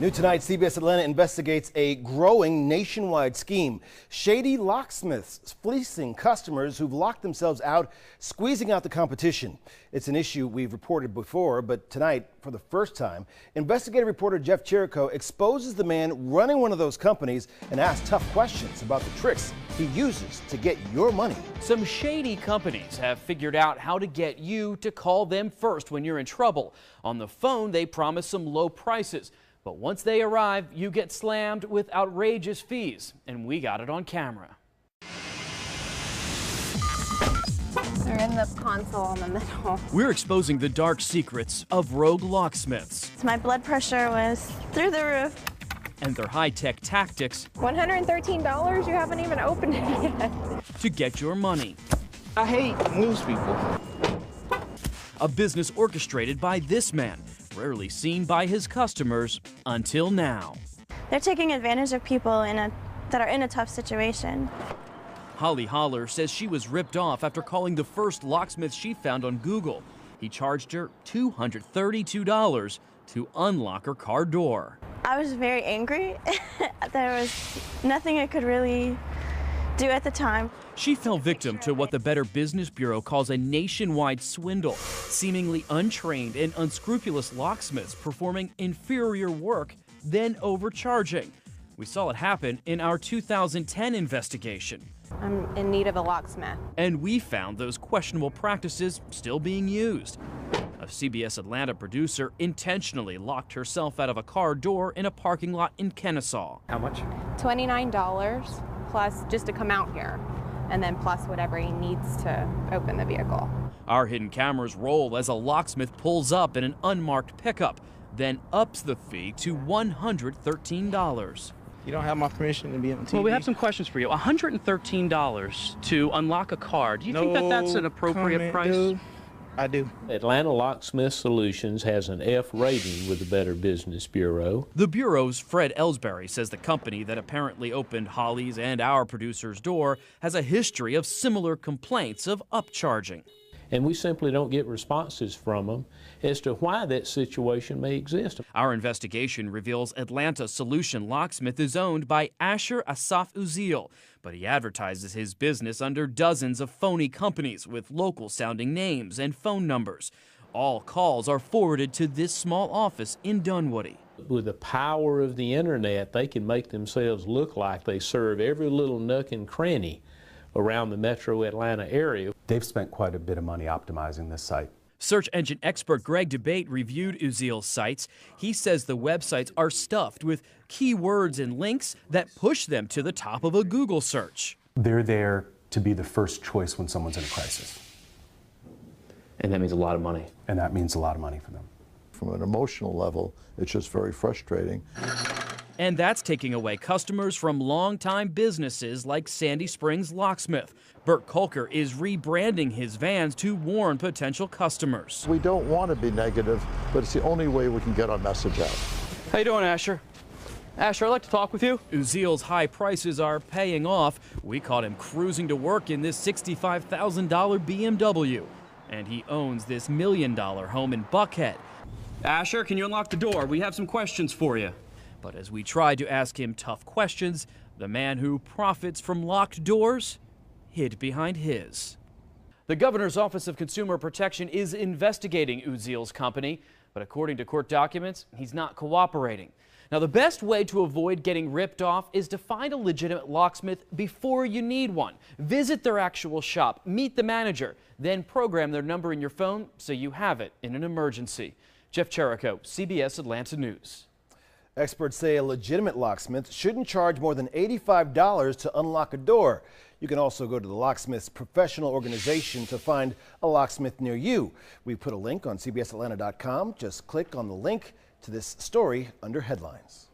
New tonight, CBS Atlanta investigates a growing nationwide scheme. Shady locksmiths fleecing customers who've locked themselves out, squeezing out the competition. It's an issue we've reported before, but tonight, for the first time, investigative reporter Jeff Jericho exposes the man running one of those companies and asks tough questions about the tricks he uses to get your money. Some shady companies have figured out how to get you to call them first when you're in trouble. On the phone, they promise some low prices. But once they arrive, you get slammed with outrageous fees, and we got it on camera. They're in the console in the middle. We're exposing the dark secrets of rogue locksmiths. My blood pressure was through the roof. And their high-tech tactics. $113? You haven't even opened it yet. To get your money. I hate news people. A business orchestrated by this man, rarely seen by his customers until now. They're taking advantage of people that are in a tough situation. Holly Holler says she was ripped off after calling the first locksmith she found on Google. He charged her $232 to unlock her car door. I was very angry. There was nothing I could really do at the time. She fell victim to what the Better Business Bureau calls a nationwide swindle. Seemingly untrained and unscrupulous locksmiths performing inferior work, then overcharging. We saw it happen in our 2010 investigation. I'm in need of a locksmith. And we found those questionable practices still being used. A CBS Atlanta producer intentionally locked herself out of a car door in a parking lot in Kennesaw. How much? $29 plus just to come out here, and then plus whatever he needs to open the vehicle. Our hidden cameras roll as a locksmith pulls up in an unmarked pickup, then ups the fee to $113. You don't have my permission to be on TV. Well, we have some questions for you. $113 to unlock a car. Do you think that that's an appropriate price? Dude. I do. Atlanta Locksmith Solutions has an F rating with the Better Business Bureau. The Bureau's Fred Ellsbury says the company that apparently opened Holly's and our producer's door has a history of similar complaints of upcharging. And we simply don't get responses from them as to why that situation may exist. Our investigation reveals Atlanta Solution Locksmith is owned by Asher Asaf Uziel, but he advertises his business under dozens of phony companies with local-sounding names and phone numbers. All calls are forwarded to this small office in Dunwoody. With the power of the internet, they can make themselves look like they serve every little nook and cranny around the metro Atlanta area. They've spent quite a bit of money optimizing this site. Search engine expert Greg Debate reviewed Uziel's sites. He says the websites are stuffed with keywords and links that push them to the top of a Google search. They're there to be the first choice when someone's in a crisis. And that means a lot of money. And that means a lot of money for them. From an emotional level, it's just very frustrating. And that's taking away customers from longtime businesses like Sandy Springs Locksmith. Bert Kolker is rebranding his vans to warn potential customers. We don't want to be negative, but it's the only way we can get our message out. How you doing, Asher? Asher, I'd like to talk with you. Uziel's high prices are paying off. We caught him cruising to work in this $65,000 BMW. And he owns this $1 million home in Buckhead. Asher, can you unlock the door? We have some questions for you. But as we tried to ask him tough questions, the man who profits from locked doors hid behind his. The governor's Office of Consumer Protection is investigating Uziel's company, but according to court documents, he's not cooperating. Now, the best way to avoid getting ripped off is to find a legitimate locksmith before you need one. Visit their actual shop, meet the manager, then program their number in your phone so you have it in an emergency. Jeff Jericho, CBS Atlanta News. Experts say a legitimate locksmith shouldn't charge more than $85 to unlock a door. You can also go to the Locksmiths Professional Organization to find a locksmith near you. We put a link on cbsatlanta.com. Just click on the link to this story under headlines.